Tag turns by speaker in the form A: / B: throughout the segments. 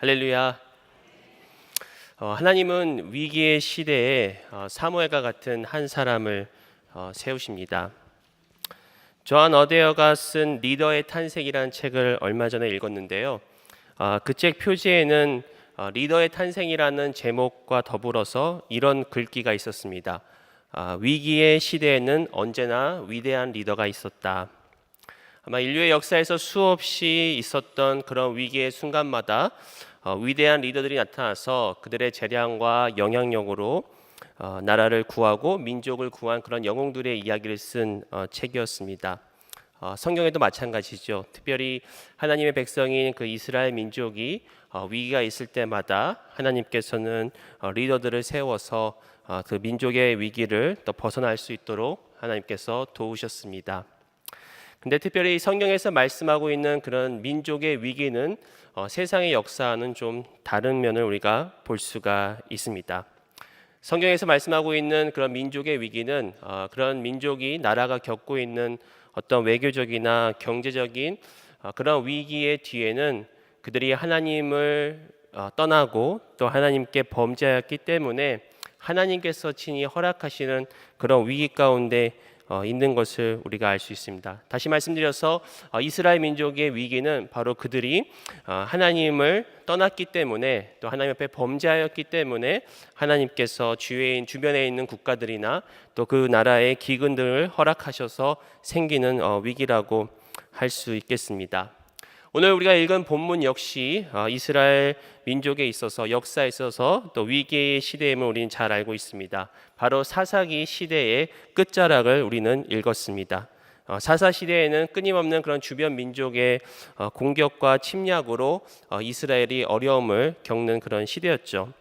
A: 할렐루야. 하나님은 위기의 시대에 사무엘과 같은 한 사람을 세우십니다. 존 어데어가 쓴 리더의 탄생이라는 책을 얼마 전에 읽었는데요. 그 책 표지에는 리더의 탄생이라는 제목과 더불어서 이런 글귀가 있었습니다. 위기의 시대에는 언제나 위대한 리더가 있었다. 아마 인류의 역사에서 수없이 있었던 그런 위기의 순간마다 위대한 리더들이 나타나서 그들의 재량과 영향력으로 나라를 구하고 민족을 구한 그런 영웅들의 이야기를 쓴 책이었습니다. 성경에도 마찬가지죠. 특별히 하나님의 백성인 그 이스라엘 민족이 위기가 있을 때마다 하나님께서는 리더들을 세워서 그 민족의 위기를 또 벗어날 수 있도록 하나님께서 도우셨습니다. 근데 특별히 성경에서 말씀하고 있는 그런 민족의 위기는 세상의 역사와는 좀 다른 면을 우리가 볼 수가 있습니다. 성경에서 말씀하고 있는 그런 민족의 위기는 그런 민족이 나라가 겪고 있는 어떤 외교적이나 경제적인 그런 위기의 뒤에는 그들이 하나님을 떠나고 또 하나님께 범죄하였기 때문에 하나님께서 친히 허락하시는 그런 위기 가운데 있는 것을 우리가 알 수 있습니다. 다시 말씀드려서 이스라엘 민족의 위기는 바로 그들이 하나님을 떠났기 때문에 또 하나님 앞에 범죄하였기 때문에 하나님께서 주변에 있는 국가들이나 또 그 나라의 기근들을 허락하셔서 생기는 위기라고 할 수 있겠습니다. 오늘 우리가 읽은 본문 역시 이스라엘 민족에 있어서 역사에 있어서 또 위기의 시대임을 우리는 잘 알고 있습니다. 바로 사사기 시대의 끝자락을 우리는 읽었습니다. 사사 시대에는 끊임없는 그런 주변 민족의 공격과 침략으로 이스라엘이 어려움을 겪는 그런 시대였죠.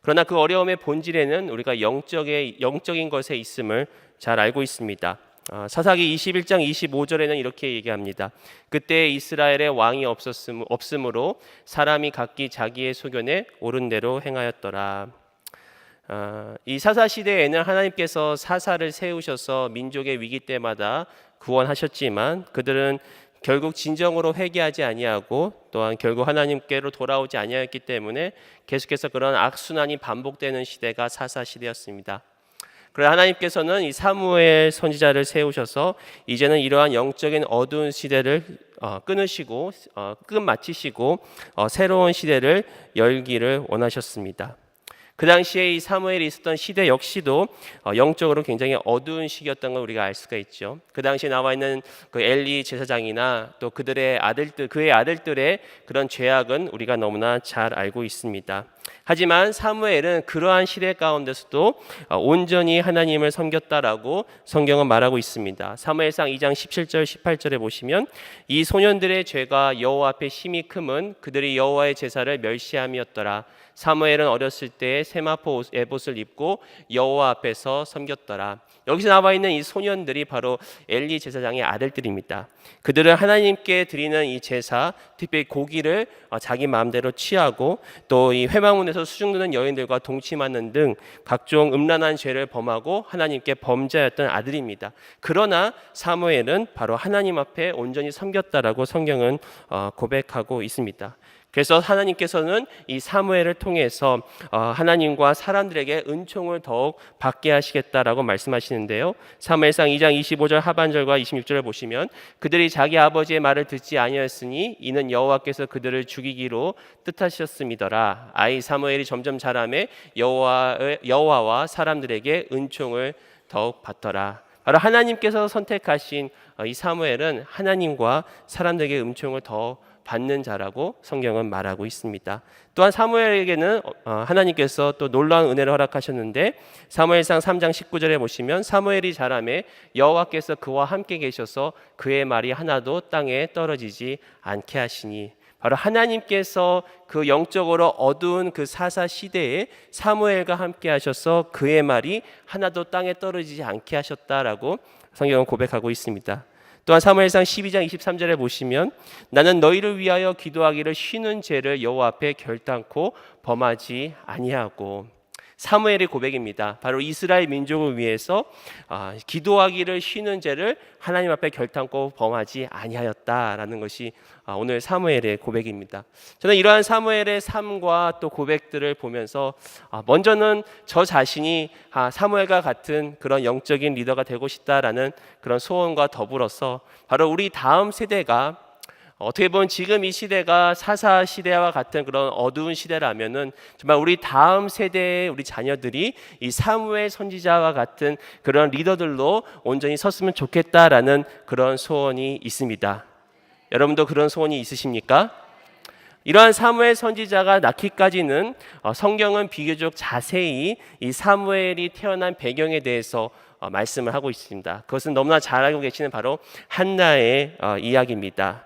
A: 그러나 그 어려움의 본질에는 우리가 영적인 것에 있음을 잘 알고 있습니다. 사사기 21장 25절에는 이렇게 얘기합니다. 그때 이스라엘의 왕이 없으므로 사람이 각기 자기의 소견에 옳은 대로 행하였더라. 이 사사 시대에는 하나님께서 사사를 세우셔서 민족의 위기 때마다 구원하셨지만 그들은 결국 진정으로 회개하지 아니하고 또한 결국 하나님께로 돌아오지 아니하였기 때문에 계속해서 그런 악순환이 반복되는 시대가 사사 시대였습니다. 그러나 하나님께서는 이 사무엘 선지자를 세우셔서 이제는 이러한 영적인 어두운 시대를 끊으시고 끝마치시고 새로운 시대를 열기를 원하셨습니다. 그 당시에 이 사무엘이 있었던 시대 역시도 영적으로 굉장히 어두운 시기였던 걸 우리가 알 수가 있죠. 그 당시에 나와 있는 그 엘리 제사장이나 또 그의 아들들의 그런 죄악은 우리가 너무나 잘 알고 있습니다. 하지만 사무엘은 그러한 시대 가운데서도 온전히 하나님을 섬겼다라고 성경은 말하고 있습니다. 사무엘상 2장 17절 18절에 보시면 이 소년들의 죄가 여호와 앞에 심히 크면 그들이 여호와의 제사를 멸시함이었더라. 사무엘은 어렸을 때 세마포 에봇을 입고 여호와 앞에서 섬겼더라. 여기서 나와 있는 이 소년들이 바로 엘리 제사장의 아들들입니다. 그들은 하나님께 드리는 이 제사, 특별히 고기를 자기 마음대로 취하고 또 이 회막문에서 수중드는 여인들과 동침하는 등 각종 음란한 죄를 범하고 하나님께 범죄하였던 아들입니다. 그러나 사무엘은 바로 하나님 앞에 온전히 섬겼다라고 성경은 고백하고 있습니다. 그래서 하나님께서는 이 사무엘을 통해서 하나님과 사람들에게 은총을 더욱 받게 하시겠다라고 말씀하시는데요. 사무엘상 2장 25절 하반절과 26절을 보시면 그들이 자기 아버지의 말을 듣지 아니하였으니 이는 여호와께서 그들을 죽이기로 뜻하셨음이더라. 아이 사무엘이 점점 자라매 여호와와 사람들에게 은총을 더욱 받더라. 바로 하나님께서 선택하신 이 사무엘은 하나님과 사람들에게 은총을 더 받는 자라고 성경은 말하고 있습니다. 또한 사무엘에게는 하나님께서 또 놀라운 은혜를 허락하셨는데 사무엘상 3장 19절에 보시면 사무엘이 자라매 여호와께서 그와 함께 계셔서 그의 말이 하나도 땅에 떨어지지 않게 하시니 바로 하나님께서 그 영적으로 어두운 그 사사 시대에 사무엘과 함께 하셔서 그의 말이 하나도 땅에 떨어지지 않게 하셨다라고 성경은 고백하고 있습니다. 또한 사무엘상 12장 23절에 보시면 나는 너희를 위하여 기도하기를 쉬는 죄를 여호와 앞에 결단코 범하지 아니하고 사무엘의 고백입니다. 바로 이스라엘 민족을 위해서 기도하기를 쉬는 죄를 하나님 앞에 결단코 범하지 아니하였다라는 것이 오늘 사무엘의 고백입니다. 저는 이러한 사무엘의 삶과 또 고백들을 보면서 먼저는 저 자신이 사무엘과 같은 그런 영적인 리더가 되고 싶다라는 그런 소원과 더불어서 바로 우리 다음 세대가 어떻게 보면 지금 이 시대가 사사 시대와 같은 그런 어두운 시대라면은 정말 우리 다음 세대의 우리 자녀들이 이 사무엘 선지자와 같은 그런 리더들로 온전히 섰으면 좋겠다라는 그런 소원이 있습니다. 여러분도 그런 소원이 있으십니까? 이러한 사무엘 선지자가 낳기까지는 성경은 비교적 자세히 이 사무엘이 태어난 배경에 대해서 말씀을 하고 있습니다. 그것은 너무나 잘 알고 계시는 바로 한나의 이야기입니다.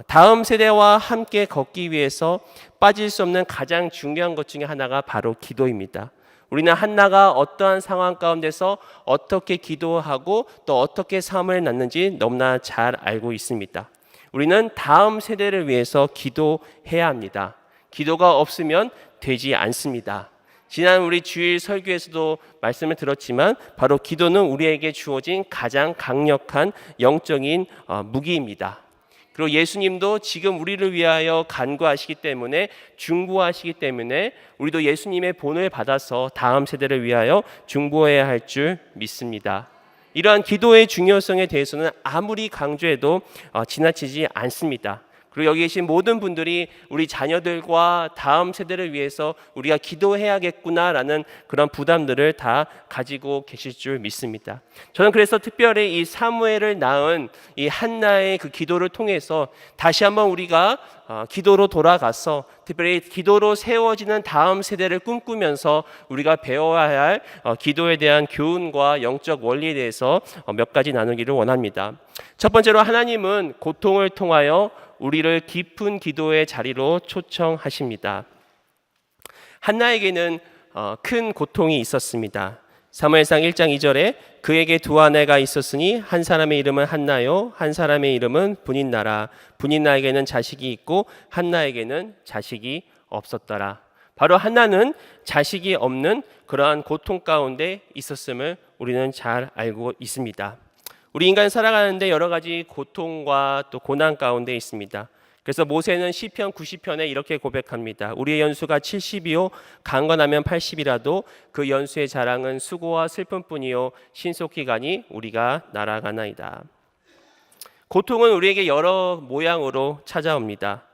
A: 다음 세대와 함께 걷기 위해서 빠질 수 없는 가장 중요한 것 중에 하나가 바로 기도입니다. 우리는 한나가 어떠한 상황 가운데서 어떻게 기도하고 또 어떻게 삶을 낳는지 너무나 잘 알고 있습니다. 우리는 다음 세대를 위해서 기도해야 합니다. 기도가 없으면 되지 않습니다. 지난 우리 주일 설교에서도 말씀을 들었지만 바로 기도는 우리에게 주어진 가장 강력한 영적인 무기입니다. 그리고 예수님도 지금 우리를 위하여 간구하시기 때문에 중보하시기 때문에 우리도 예수님의 본을 받아서 다음 세대를 위하여 중보해야 할 줄 믿습니다. 이러한 기도의 중요성에 대해서는 아무리 강조해도 지나치지 않습니다. 그리고 여기 계신 모든 분들이 우리 자녀들과 다음 세대를 위해서 우리가 기도해야겠구나라는 그런 부담들을 다 가지고 계실 줄 믿습니다. 저는 그래서 특별히 이 사무엘을 낳은 이 한나의 그 기도를 통해서 다시 한번 우리가 기도로 돌아가서 특별히 기도로 세워지는 다음 세대를 꿈꾸면서 우리가 배워야 할 기도에 대한 교훈과 영적 원리에 대해서 몇 가지 나누기를 원합니다. 첫 번째로 하나님은 고통을 통하여 우리를 깊은 기도의 자리로 초청하십니다. 한나에게는 큰 고통이 있었습니다. 사무엘상 1장 2절에 그에게 두 아내가 있었으니 한 사람의 이름은 한나요 한 사람의 이름은 분인나라. 분인나에게는 자식이 있고 한나에게는 자식이 없었더라. 바로 한나는 자식이 없는 그러한 고통 가운데 있었음을 우리는 잘 알고 있습니다. 우리 인간 살아가는데 여러 가지 고통과 또 고난 가운데 있습니다. 그래서 모세는 시편 90편에 이렇게 고백합니다. 우리의 연수가 70이요 강건하면 80이라도 그 연수의 자랑은 수고와 슬픔뿐이요 신속히 가니 우리가 날아가나이다. 고통은 우리에게 여러 모양으로 찾아옵니다.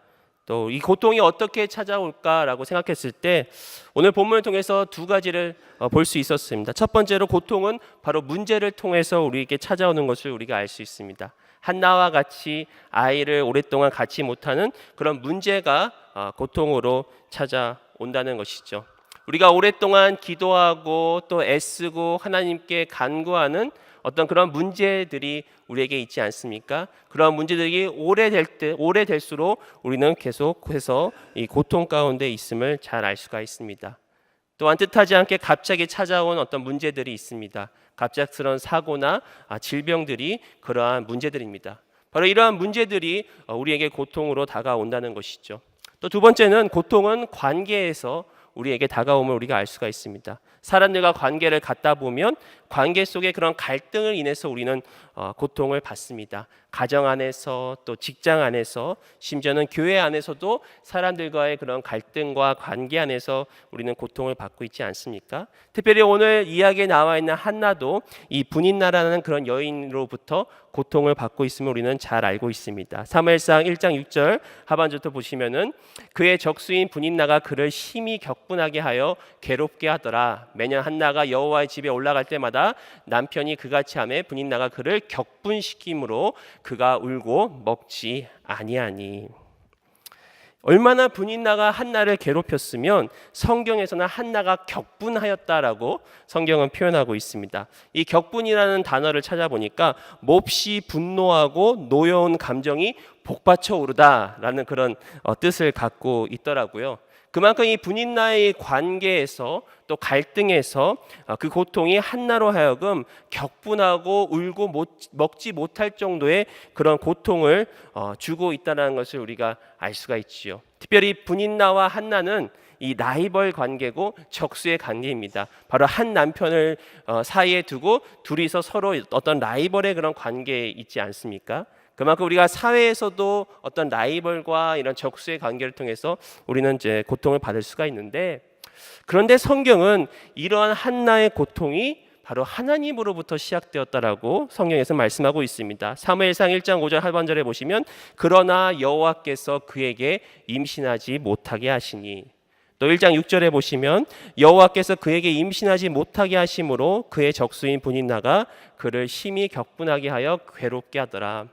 A: 또 이 고통이 어떻게 찾아올까라고 생각했을 때 오늘 본문을 통해서 두 가지를 볼 수 있었습니다. 첫 번째로 고통은 바로 문제를 통해서 우리에게 찾아오는 것을 우리가 알 수 있습니다. 한나와 같이 아이를 오랫동안 갖지 못하는 그런 문제가 고통으로 찾아온다는 것이죠. 우리가 오랫동안 기도하고 또 애쓰고 하나님께 간구하는 어떤 그런 문제들이 우리에게 있지 않습니까? 그런 문제들이 오래될수록 우리는 계속해서 이 고통 가운데 있음을 잘 알 수가 있습니다. 또한 뜻하지 않게 갑자기 찾아온 어떤 문제들이 있습니다. 갑작스러운 사고나 질병들이 그러한 문제들입니다. 바로 이러한 문제들이 우리에게 고통으로 다가온다는 것이죠. 또 두 번째는 고통은 관계에서 우리에게 다가옴을 우리가 알 수가 있습니다. 사람들과 관계를 갖다 보면 관계 속에 그런 갈등을 인해서 우리는 고통을 받습니다. 가정 안에서 또 직장 안에서 심지어는 교회 안에서도 사람들과의 그런 갈등과 관계 안에서 우리는 고통을 받고 있지 않습니까? 특별히 오늘 이야기에 나와 있는 한나도 이 분인나라는 그런 여인으로부터 고통을 받고 있음을 우리는 잘 알고 있습니다. 사무엘상 1장 6절 하반절부터 보시면은 그의 적수인 분인나가 그를 심히 격분하게 하여 괴롭게 하더라. 매년 한나가 여호와의 집에 올라갈 때마다 남편이 그같이 하매 분인나가 그를 격분시킴으로 그가 울고 먹지 아니하니. 얼마나 분인나가 한나를 괴롭혔으면 성경에서는 한나가 격분하였다라고 성경은 표현하고 있습니다. 이 격분이라는 단어를 찾아보니까 몹시 분노하고 노여운 감정이 복받쳐 오르다라는 그런 뜻을 갖고 있더라고요. 그만큼 이 분인나의 관계에서 또 갈등에서 그 고통이 한나로 하여금 격분하고 울고 먹지 못할 정도의 그런 고통을 주고 있다는 것을 우리가 알 수가 있지요. 특별히 분인나와 한나는 이 라이벌 관계고 적수의 관계입니다. 바로 한 남편을 사이에 두고 둘이서 서로 어떤 라이벌의 그런 관계에 있지 않습니까? 그만큼 우리가 사회에서도 어떤 라이벌과 이런 적수의 관계를 통해서 우리는 이제 고통을 받을 수가 있는데, 그런데 성경은 이러한 한나의 고통이 바로 하나님으로부터 시작되었다라고 성경에서 말씀하고 있습니다. 사무엘상 1장 5절 하반절에 보시면 그러나 여호와께서 그에게 임신하지 못하게 하시니, 또 1장 6절에 보시면 여호와께서 그에게 임신하지 못하게 하심으로 그의 적수인 분인나가 그를 심히 격분하게 하여 괴롭게 하더라.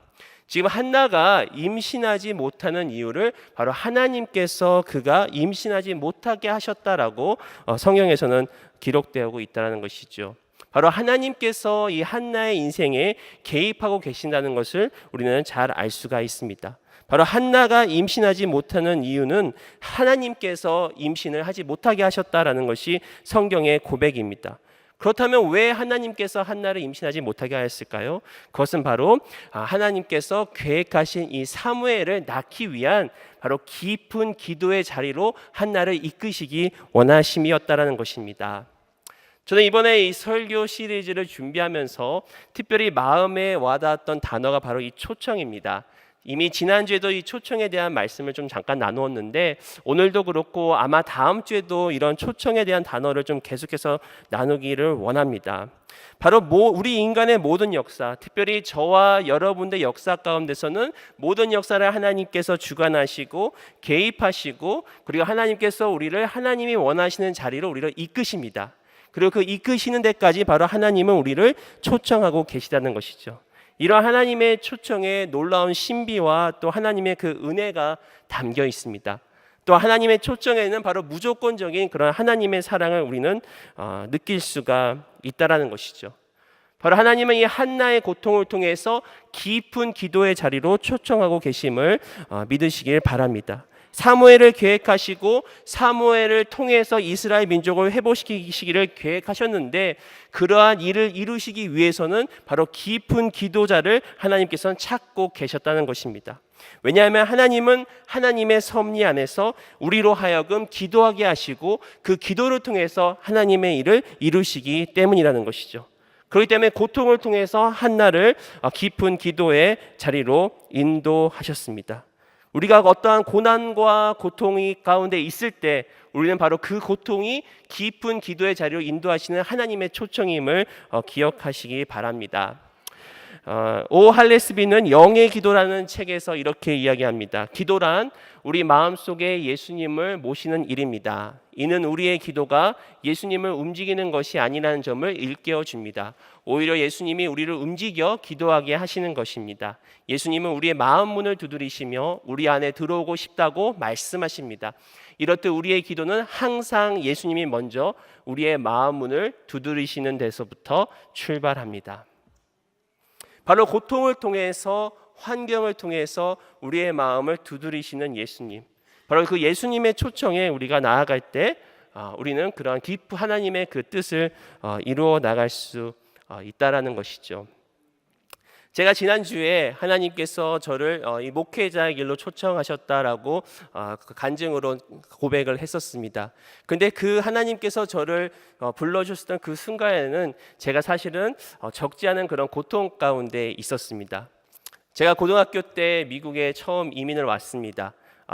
A: 지금 한나가 임신하지 못하는 이유를 바로 하나님께서 그가 임신하지 못하게 하셨다라고 성경에서는 기록되고 있다는 것이죠. 바로 하나님께서 이 한나의 인생에 개입하고 계신다는 것을 우리는 잘 알 수가 있습니다. 바로 한나가 임신하지 못하는 이유는 하나님께서 임신을 하지 못하게 하셨다라는 것이 성경의 고백입니다. 그렇다면 왜 하나님께서 한나를 임신하지 못하게 하였을까요? 그것은 바로 하나님께서 계획하신 이 사무엘을 낳기 위한 바로 깊은 기도의 자리로 한나를 이끄시기 원하심이었다라는 것입니다. 저는 이번에 이 설교 시리즈를 준비하면서 특별히 마음에 와닿았던 단어가 바로 이 초청입니다. 이미 지난주에도 이 초청에 대한 말씀을 좀 잠깐 나누었는데, 오늘도 그렇고 아마 다음 주에도 이런 초청에 대한 단어를 좀 계속해서 나누기를 원합니다. 바로 우리 인간의 모든 역사, 특별히 저와 여러분의 역사 가운데서는 모든 역사를 하나님께서 주관하시고 개입하시고, 그리고 하나님께서 우리를 하나님이 원하시는 자리로 우리를 이끄십니다. 그리고 그 이끄시는 데까지 바로 하나님은 우리를 초청하고 계시다는 것이죠. 이런 하나님의 초청에 놀라운 신비와 또 하나님의 그 은혜가 담겨 있습니다. 또 하나님의 초청에는 바로 무조건적인 그런 하나님의 사랑을 우리는 느낄 수가 있다라는 것이죠. 바로 하나님은 이 한나의 고통을 통해서 깊은 기도의 자리로 초청하고 계심을 믿으시길 바랍니다. 사무엘을 계획하시고 사무엘을 통해서 이스라엘 민족을 회복시키기를 계획하셨는데, 그러한 일을 이루시기 위해서는 바로 깊은 기도자를 하나님께서는 찾고 계셨다는 것입니다. 왜냐하면 하나님은 하나님의 섭리 안에서 우리로 하여금 기도하게 하시고 그 기도를 통해서 하나님의 일을 이루시기 때문이라는 것이죠. 그렇기 때문에 고통을 통해서 한나를 깊은 기도의 자리로 인도하셨습니다. 우리가 어떠한 고난과 고통이 가운데 있을 때 우리는 바로 그 고통이 깊은 기도의 자리로 인도하시는 하나님의 초청임을 기억하시기 바랍니다. 오 할레스비는 영의 기도라는 책에서 이렇게 이야기합니다. 기도란 우리 마음속에 예수님을 모시는 일입니다. 이는 우리의 기도가 예수님을 움직이는 것이 아니라는 점을 일깨워 줍니다. 오히려 예수님이 우리를 움직여 기도하게 하시는 것입니다. 예수님은 우리의 마음 문을 두드리시며 우리 안에 들어오고 싶다고 말씀하십니다. 이렇듯 우리의 기도는 항상 예수님이 먼저 우리의 마음 문을 두드리시는 데서부터 출발합니다. 바로 고통을 통해서, 환경을 통해서 우리의 마음을 두드리시는 예수님, 바로 그 예수님의 초청에 우리가 나아갈 때 우리는 그러한 깊은 하나님의 그 뜻을 이루어 나갈 수 있다라는 것이죠. 제가 지난주에 하나님께서 저를 이 목회자의 길로 초청하셨다라고 간증으로 고백을 했었습니다. 근데 그 하나님께서 저를 불러주셨던 그 순간에는 제가 사실은 적지 않은 그런 고통 가운데 있었습니다. 제가 고등학교 때 미국에 처음 이민을 왔습니다.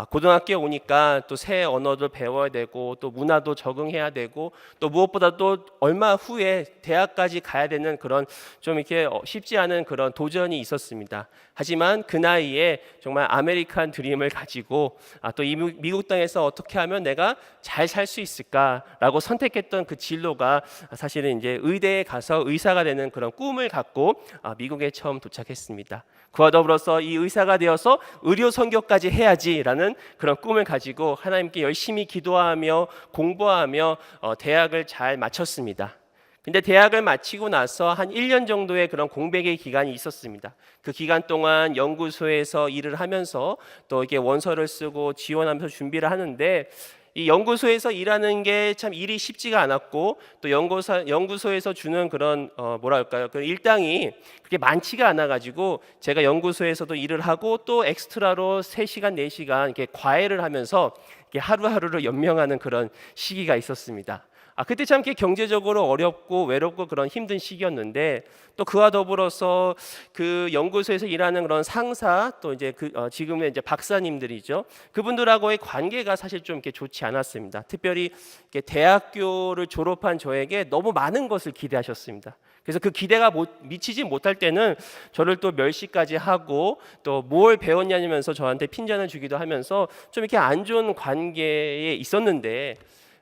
A: 고등학교에 오니까 또 새 언어도 배워야 되고 또 문화도 적응해야 되고 또 무엇보다 또 얼마 후에 대학까지 가야 되는 그런 좀 이렇게 쉽지 않은 그런 도전이 있었습니다. 하지만 그 나이에 정말 아메리칸 드림을 가지고 또 이 미국 땅에서 어떻게 하면 내가 잘 살 수 있을까라고 선택했던 그 진로가 사실은 이제 의대에 가서 의사가 되는 그런 꿈을 갖고 미국에 처음 도착했습니다. 그와 더불어서 이 의사가 되어서 의료 선교까지 해야지라는 그런 꿈을 가지고 하나님께 열심히 기도하며 공부하며 대학을 잘 마쳤습니다. 근데 대학을 마치고 나서 한 1년 정도의 그런 공백의 기간이 있었습니다. 그 기간 동안 연구소에서 일을 하면서 또 이렇게 원서를 쓰고 지원하면서 준비를 하는데, 이 연구소에서 일하는 게 참 일이 쉽지가 않았고, 또 연구소에서 주는 그런 뭐랄까요, 그 일당이 그렇게 많지가 않아가지고 제가 연구소에서도 일을 하고 또 엑스트라로 3시간 4시간 이렇게 과외를 하면서 이렇게 하루하루를 연명하는 그런 시기가 있었습니다. 그때 참 이렇게 경제적으로 어렵고 외롭고 그런 힘든 시기였는데, 또 그와 더불어서 그 연구소에서 일하는 그런 상사, 또 이제 지금의 이제 박사님들이죠. 그분들하고의 관계가 사실 좀 이렇게 좋지 않았습니다. 특별히 이렇게 대학교를 졸업한 저에게 너무 많은 것을 기대하셨습니다. 그래서 그 기대가 미치지 못할 때는 저를 또 멸시까지 하고, 또 뭘 배웠냐면서 저한테 핀잔을 주기도 하면서 좀 이렇게 안 좋은 관계에 있었는데,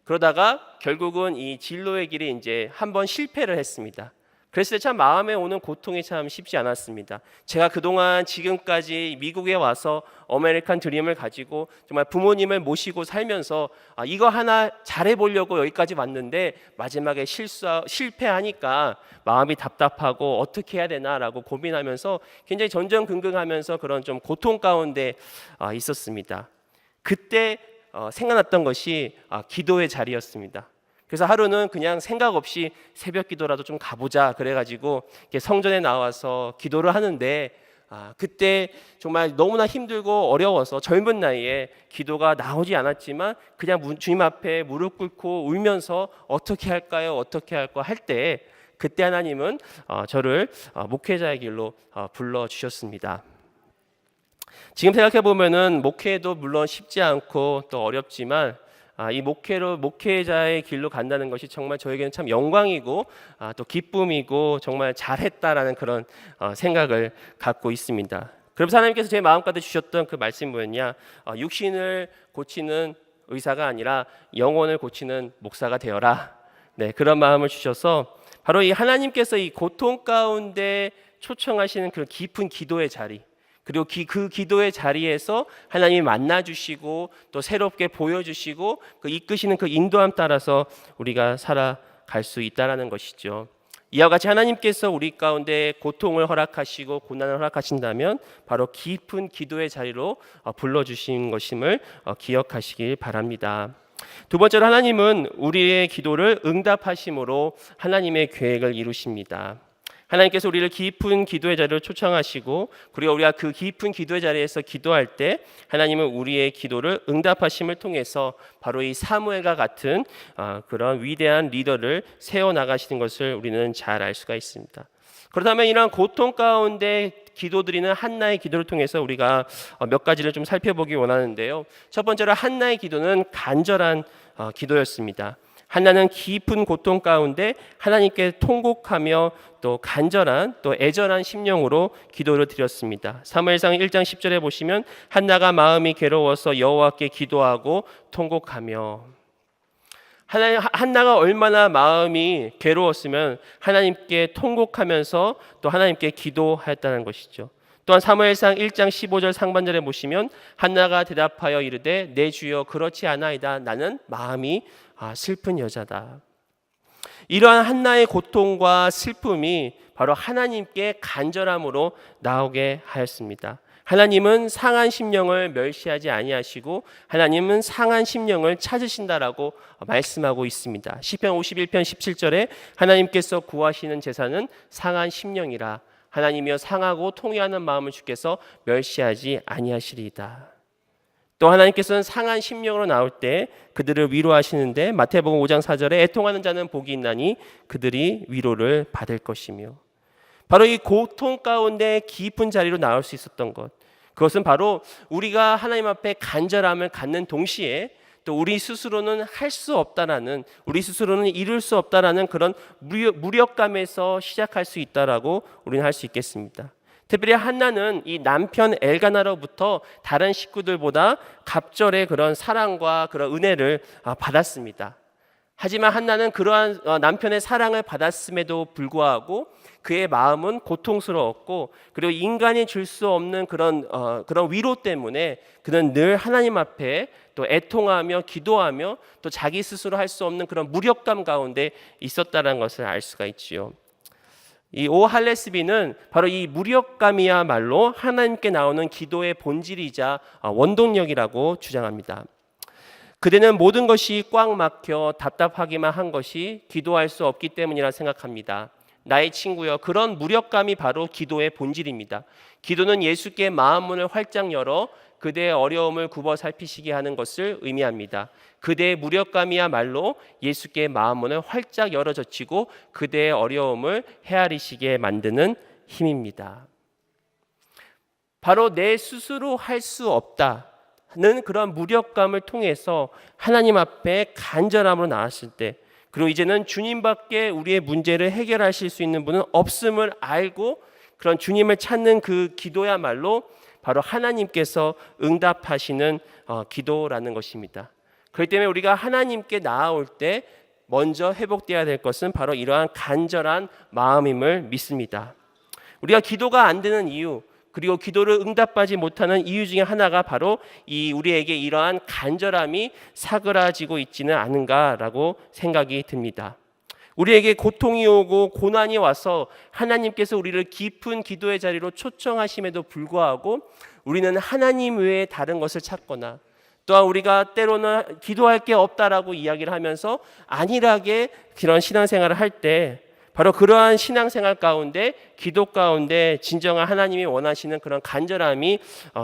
A: 그러다가 결국은 이 진로의 길이 이제 한번 실패를 했습니다. 그랬을 때 참 마음에 오는 고통이 참 쉽지 않았습니다. 제가 그동안 지금까지 미국에 와서 아메리칸 드림을 가지고 정말 부모님을 모시고 살면서 이거 하나 잘해보려고 여기까지 왔는데 마지막에 실패하니까 마음이 답답하고 어떻게 해야 되나라고 고민하면서 굉장히 전전긍긍하면서 그런 좀 고통 가운데 있었습니다. 그때 생각났던 것이 기도의 자리였습니다. 그래서 하루는 그냥 생각 없이 새벽 기도라도 좀 가보자 그래가지고 성전에 나와서 기도를 하는데, 그때 정말 너무나 힘들고 어려워서 젊은 나이에 기도가 나오지 않았지만 그냥 주님 앞에 무릎 꿇고 울면서 어떻게 할까요? 어떻게 할까 할 때, 그때 하나님은 저를 목회자의 길로 불러주셨습니다. 지금 생각해 보면은 목회도 물론 쉽지 않고 또 어렵지만, 이 목회자의 길로 간다는 것이 정말 저에게는 참 영광이고 또 기쁨이고 정말 잘했다라는 그런 생각을 갖고 있습니다. 그래서 하나님께서 제 마음가운데 주셨던 그 말씀이 뭐였냐? 육신을 고치는 의사가 아니라 영혼을 고치는 목사가 되어라. 네, 그런 마음을 주셔서 바로 이 하나님께서 이 고통 가운데 초청하시는 그 깊은 기도의 자리, 그리고 그 기도의 자리에서 하나님이 만나주시고 또 새롭게 보여주시고 그 이끄시는 그 인도함 따라서 우리가 살아갈 수 있다는 것이죠. 이와 같이 하나님께서 우리 가운데 고통을 허락하시고 고난을 허락하신다면 바로 깊은 기도의 자리로 불러주신 것임을 기억하시길 바랍니다. 두 번째로, 하나님은 우리의 기도를 응답하심으로 하나님의 계획을 이루십니다. 하나님께서 우리를 깊은 기도의 자리로 초청하시고, 그리고 우리가 그 깊은 기도의 자리에서 기도할 때 하나님은 우리의 기도를 응답하심을 통해서 바로 이 사무엘과 같은 그런 위대한 리더를 세워나가시는 것을 우리는 잘 알 수가 있습니다. 그렇다면 이러한 고통 가운데 기도드리는 한나의 기도를 통해서 우리가 몇 가지를 좀 살펴보기 원하는데요. 첫 번째로, 한나의 기도는 간절한 기도였습니다. 한나는 깊은 고통 가운데 하나님께 통곡하며 또 간절한 또 애절한 심령으로 기도를 드렸습니다. 사무엘상 1장 10절에 보시면 한나가 마음이 괴로워서 여호와께 기도하고 통곡하며, 한나가 얼마나 마음이 괴로웠으면 하나님께 통곡하면서 또 하나님께 기도하였다는 것이죠. 또한 사무엘상 1장 15절 상반절에 보시면 한나가 대답하여 이르되 내 주여 그렇지 않아이다. 나는 마음이 슬픈 여자다. 이러한 한나의 고통과 슬픔이 바로 하나님께 간절함으로 나오게 하였습니다. 하나님은 상한 심령을 멸시하지 아니하시고 하나님은 상한 심령을 찾으신다라고 말씀하고 있습니다. 시편 51편 17절에 하나님께서 구하시는 제사는 상한 심령이라. 하나님이여 상하고 통회하는 마음을 주께서 멸시하지 아니하시리이다. 또 하나님께서는 상한 심령으로 나올 때 그들을 위로하시는데, 마태복음 5장 4절에 애통하는 자는 복이 있나니 그들이 위로를 받을 것이며, 바로 이 고통 가운데 깊은 자리로 나올 수 있었던 것, 그것은 바로 우리가 하나님 앞에 간절함을 갖는 동시에 또 우리 스스로는 할 수 없다라는, 우리 스스로는 이룰 수 없다라는 그런 무력감에서 시작할 수 있다라고 우리는 할 수 있겠습니다. 특별히 한나는 이 남편 엘가나로부터 다른 식구들보다 갑절의 그런 사랑과 그런 은혜를 받았습니다. 하지만 한나는 그러한 남편의 사랑을 받았음에도 불구하고 그의 마음은 고통스러웠고, 그리고 인간이 줄 수 없는 그런 위로 때문에 그는 늘 하나님 앞에 또 애통하며 기도하며 또 자기 스스로 할 수 없는 그런 무력감 가운데 있었다는 것을 알 수가 있지요. 이 오 할레스비는 바로 이 무력감이야말로 하나님께 나오는 기도의 본질이자 원동력이라고 주장합니다. 그대는 모든 것이 꽉 막혀 답답하기만 한 것이 기도할 수 없기 때문이라 생각합니다. 나의 친구여, 그런 무력감이 바로 기도의 본질입니다. 기도는 예수께 마음 문을 활짝 열어 그대의 어려움을 굽어 살피시게 하는 것을 의미합니다. 그대의 무력감이야말로 예수께 마음 문을 활짝 열어 젖히고 그대의 어려움을 헤아리시게 만드는 힘입니다. 바로 내 스스로 할 수 없다는 그런 무력감을 통해서 하나님 앞에 간절함으로 나왔을 때, 그리고 이제는 주님밖에 우리의 문제를 해결하실 수 있는 분은 없음을 알고 그런 주님을 찾는 그 기도야말로 바로 하나님께서 응답하시는 기도라는 것입니다. 그렇기 때문에 우리가 하나님께 나아올 때 먼저 회복되어야 될 것은 바로 이러한 간절한 마음임을 믿습니다. 우리가 기도가 안 되는 이유, 그리고 기도를 응답받지 못하는 이유 중에 하나가 바로 우리에게 이러한 간절함이 사그라지고 있지는 않은가라고 생각이 듭니다. 우리에게 고통이 오고 고난이 와서 하나님께서 우리를 깊은 기도의 자리로 초청하심에도 불구하고 우리는 하나님 외에 다른 것을 찾거나, 또한 우리가 때로는 기도할 게 없다라고 이야기를 하면서 안일하게 그런 신앙생활을 할 때, 바로 그러한 신앙생활 가운데, 기도 가운데 진정한 하나님이 원하시는 그런 간절함이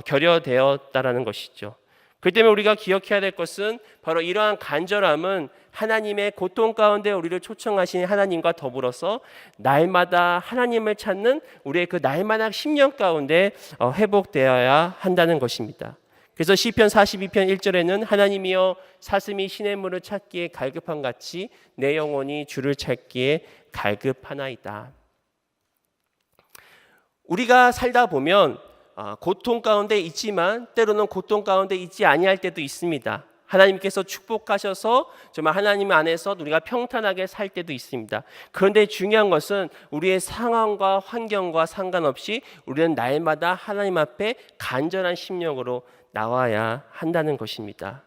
A: 결여되었다라는 것이죠. 그렇기 때문에 우리가 기억해야 될 것은 바로 이러한 간절함은 하나님의 고통 가운데 우리를 초청하신 하나님과 더불어서 날마다 하나님을 찾는 우리의 그 날마다 심령 가운데 회복되어야 한다는 것입니다. 그래서 시편 42편 1절에는 하나님이여 사슴이 시냇물을 찾기에 갈급한 같이 내 영혼이 주를 찾기에 갈급하나이다. 우리가 살다 보면 고통 가운데 있지만 때로는 고통 가운데 있지 아니할 때도 있습니다. 하나님께서 축복하셔서 정말 하나님 안에서 우리가 평탄하게 살 때도 있습니다. 그런데 중요한 것은 우리의 상황과 환경과 상관없이 우리는 날마다 하나님 앞에 간절한 심령으로 나와야 한다는 것입니다.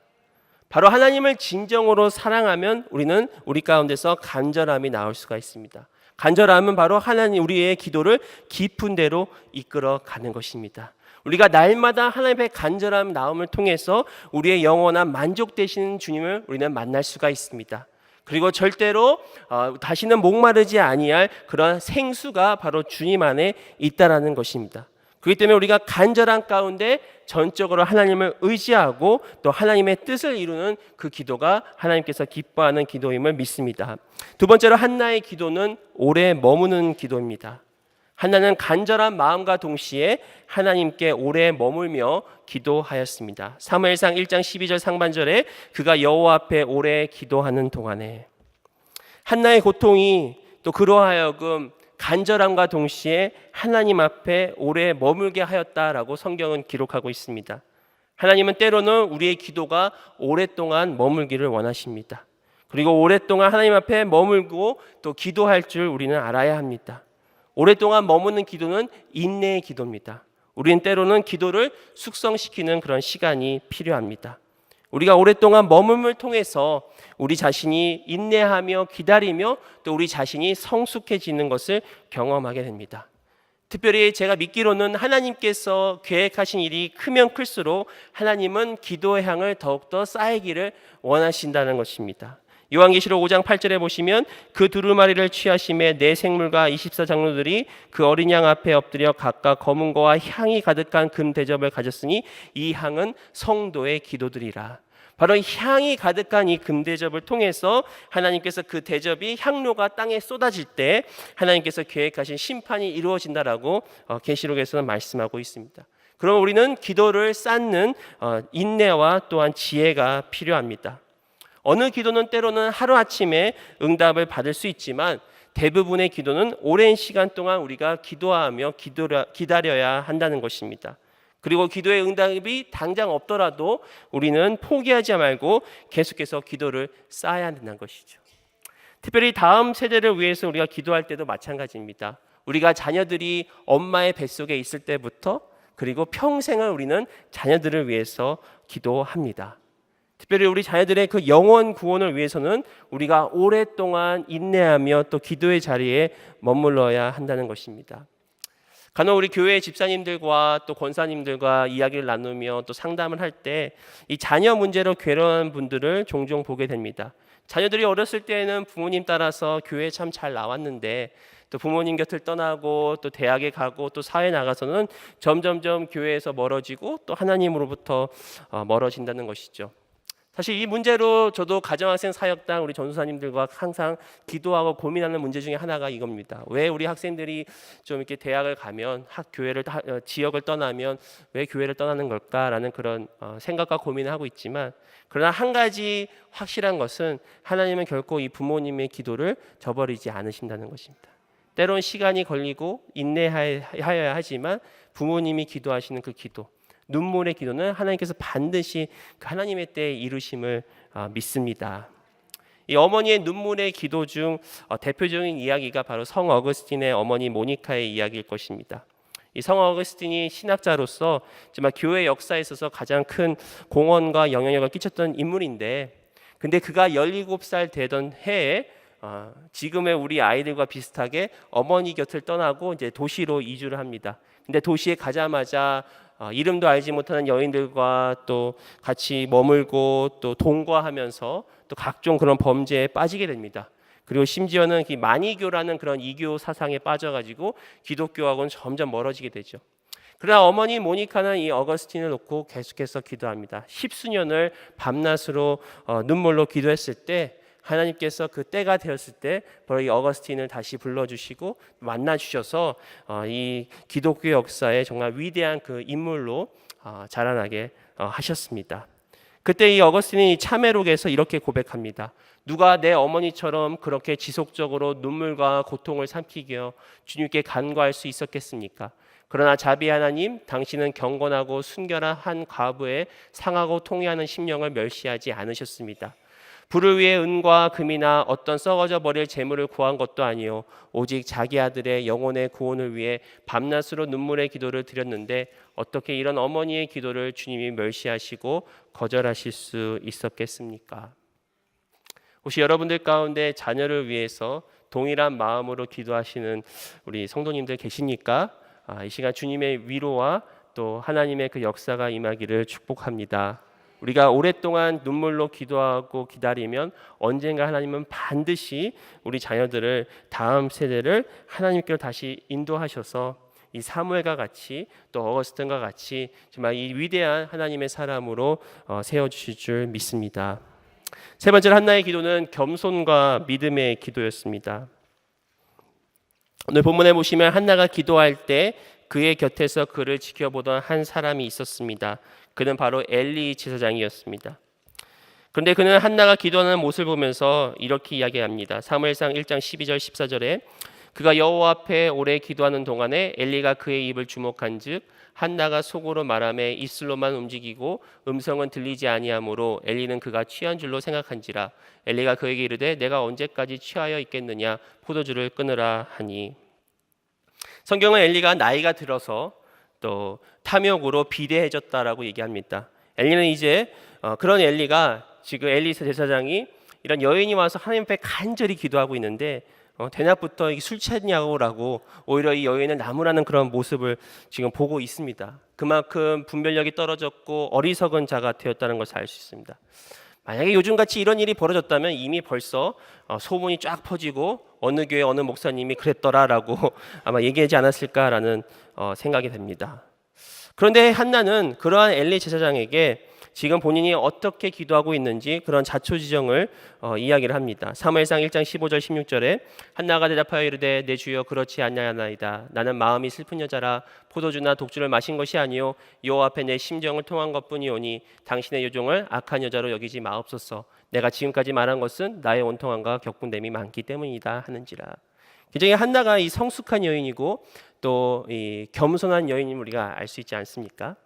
A: 바로 하나님을 진정으로 사랑하면 우리는 우리 가운데서 간절함이 나올 수가 있습니다. 간절함은 바로 하나님 우리의 기도를 깊은 데로 이끌어 가는 것입니다. 우리가 날마다 하나님의 간절함 나옴을 통해서 우리의 영원한 만족 되시는 주님을 우리는 만날 수가 있습니다. 그리고 절대로 다시는 목마르지 아니할 그런 생수가 바로 주님 안에 있다라는 것입니다. 그렇기 때문에 우리가 간절한 가운데 전적으로 하나님을 의지하고 또 하나님의 뜻을 이루는 그 기도가 하나님께서 기뻐하는 기도임을 믿습니다. 두 번째로 한나의 기도는 오래 머무는 기도입니다. 한나는 간절한 마음과 동시에 하나님께 오래 머물며 기도하였습니다. 사무엘상 1장 12절 상반절에 그가 여호와 앞에 오래 기도하는 동안에, 한나의 고통이 또 그로 하여금 간절함과 동시에 하나님 앞에 오래 머물게 하였다라고 성경은 기록하고 있습니다. 하나님은 때로는 우리의 기도가 오랫동안 머물기를 원하십니다. 그리고 오랫동안 하나님 앞에 머물고 또 기도할 줄 우리는 알아야 합니다. 오랫동안 머무는 기도는 인내의 기도입니다. 우리는 때로는 기도를 숙성시키는 그런 시간이 필요합니다. 우리가 오랫동안 머물을 통해서 우리 자신이 인내하며 기다리며 또 우리 자신이 성숙해지는 것을 경험하게 됩니다. 특별히 제가 믿기로는 하나님께서 계획하신 일이 크면 클수록 하나님은 기도의 향을 더욱더 쌓이기를 원하신다는 것입니다. 요한계시록 5장 8절에 보시면 그 두루마리를 취하심에 네 생물과 24장로들이 그 어린 양 앞에 엎드려 각각 검은 거와 향이 가득한 금 대접을 가졌으니 이 향은 성도의 기도들이라. 바로 향이 가득한 이 금 대접을 통해서 하나님께서 그 대접이 향료가 땅에 쏟아질 때 하나님께서 계획하신 심판이 이루어진다라고 계시록에서는 말씀하고 있습니다. 그럼 우리는 기도를 쌓는 인내와 또한 지혜가 필요합니다. 어느 기도는 때로는 하루아침에 응답을 받을 수 있지만 대부분의 기도는 오랜 시간 동안 우리가 기도하며 기다려야 한다는 것입니다. 그리고 기도의 응답이 당장 없더라도 우리는 포기하지 말고 계속해서 기도를 쌓아야 한다는 것이죠. 특별히 다음 세대를 위해서 우리가 기도할 때도 마찬가지입니다. 우리가 자녀들이 엄마의 뱃속에 있을 때부터 그리고 평생을 우리는 자녀들을 위해서 기도합니다. 특별히 우리 자녀들의 그 영원 구원을 위해서는 우리가 오랫동안 인내하며 또 기도의 자리에 머물러야 한다는 것입니다. 간혹 우리 교회 집사님들과 또 권사님들과 이야기를 나누며 또 상담을 할 때 이 자녀 문제로 괴로운 분들을 종종 보게 됩니다. 자녀들이 어렸을 때는 부모님 따라서 교회에 참 잘 나왔는데 또 부모님 곁을 떠나고 또 대학에 가고 또 사회에 나가서는 점점점 교회에서 멀어지고 또 하나님으로부터 멀어진다는 것이죠. 사실 이 문제로 저도 가정학생 사역당 우리 전도사님들과 항상 기도하고 고민하는 문제 중에 하나가 이겁니다. 왜 우리 학생들이 좀 이렇게 대학을 가면 교회를 지역을 떠나면 왜 교회를 떠나는 걸까라는 그런 생각과 고민을 하고 있지만, 그러나 한 가지 확실한 것은 하나님은 결코 이 부모님의 기도를 저버리지 않으신다는 것입니다. 때론 시간이 걸리고 인내하여야 하지만 부모님이 기도하시는 그 기도, 눈물의 기도는 하나님께서 반드시 그 하나님의 때에 이루심을 믿습니다. 이 어머니의 눈물의 기도 중 대표적인 이야기가 바로 성 어거스틴의 어머니 모니카의 이야기일 것입니다. 이 성 어거스틴이 신학자로서 정말 교회 역사에 있어서 가장 큰 공헌과 영향력을 끼쳤던 인물인데, 근데 그가 17살 되던 해에 지금의 우리 아이들과 비슷하게 어머니 곁을 떠나고 이제 도시로 이주를 합니다. 근데 도시에 가자마자 이름도 알지 못하는 여인들과 또 같이 머물고 또 동거하면서 또 각종 그런 범죄에 빠지게 됩니다. 그리고 심지어는 이 마니교라는 그런 이교 사상에 빠져가지고 기독교하고는 점점 멀어지게 되죠. 그러나 어머니 모니카는 이 어거스틴을 놓고 계속해서 기도합니다. 10수년을 밤낮으로 눈물로 기도했을 때 하나님께서 그 때가 되었을 때 바로 이 어거스틴을 다시 불러주시고 만나주셔서 이 기독교 역사에 정말 위대한 그 인물로 자라나게 하셨습니다. 그때 이 어거스틴이 참회록에서 이렇게 고백합니다. 누가 내 어머니처럼 그렇게 지속적으로 눈물과 고통을 삼키며 주님께 간구할 수 있었겠습니까? 그러나 자비 하나님, 당신은 경건하고 순결한 한 과부의 상하고 통회하는 심령을 멸시하지 않으셨습니다. 불을 위해 은과 금이나 어떤 썩어져 버릴 재물을 구한 것도 아니요 오직 자기 아들의 영혼의 구원을 위해 밤낮으로 눈물의 기도를 드렸는데 어떻게 이런 어머니의 기도를 주님이 멸시하시고 거절하실 수 있었겠습니까? 혹시 여러분들 가운데 자녀를 위해서 동일한 마음으로 기도하시는 우리 성도님들 계십니까? 이 시간 주님의 위로와 또 하나님의 그 역사가 임하기를 축복합니다. 우리가 오랫동안 눈물로 기도하고 기다리면 언젠가 하나님은 반드시 우리 자녀들을, 다음 세대를 하나님께로 다시 인도하셔서 이 사무엘과 같이 또 어거스틴과 같이 정말 이 위대한 하나님의 사람으로 세워주실 줄 믿습니다. 세 번째로 한나의 기도는 겸손과 믿음의 기도였습니다. 오늘 본문에 보시면 한나가 기도할 때 그의 곁에서 그를 지켜보던 한 사람이 있었습니다. 그는 바로 엘리 제사장이었습니다. 그런데 그는 한나가 기도하는 모습을 보면서 이렇게 이야기합니다. 사무엘상 1장 12절 14절에 그가 여호와 앞에 오래 기도하는 동안에 엘리가 그의 입을 주목한즉 한나가 속으로 말하며 입술로만 움직이고 음성은 들리지 아니하므로 엘리는 그가 취한 줄로 생각한지라. 엘리가 그에게 이르되 내가 언제까지 취하여 있겠느냐, 포도주를 끊으라 하니. 성경은 엘리가 나이가 들어서 또 탐욕으로 비대해졌다라고 얘기합니다. 엘리는 이제 그런 엘리가 지금 엘리 제사장이 이런 여인이 와서 하나님 앞에 간절히 기도하고 있는데 대낮부터 술 취했냐고라고 오히려 이 여인을 나무라는 그런 모습을 지금 보고 있습니다. 그만큼 분별력이 떨어졌고 어리석은 자가 되었다는 것을 알 수 있습니다. 만약에 요즘같이 이런 일이 벌어졌다면 이미 벌써 소문이 쫙 퍼지고 어느 교회 어느 목사님이 그랬더라라고 아마 얘기하지 않았을까라는 생각이 됩니다. 그런데 한나는 그러한 엘리 제사장에게 지금 본인이 어떻게 기도하고 있는지 그런 자초지정을 이야기를 합니다. 사무엘상 1장 15절 16절에 한나가 대답하여 이르되 내 주여 그렇지 아니하나이다. 나는 마음이 슬픈 여자라 포도주나 독주를 마신 것이 아니요 여호와 앞에 내 심정을 통한 것뿐이오니 당신의 요종을 악한 여자로 여기지 마옵소서. 내가 지금까지 말한 것은 나의 온통함과 격분됨이 많기 때문이다 하는지라. 굉장히 한나가 이 성숙한 여인이고 또 이 겸손한 여인임을 우리가 알 수 있지 않습니까?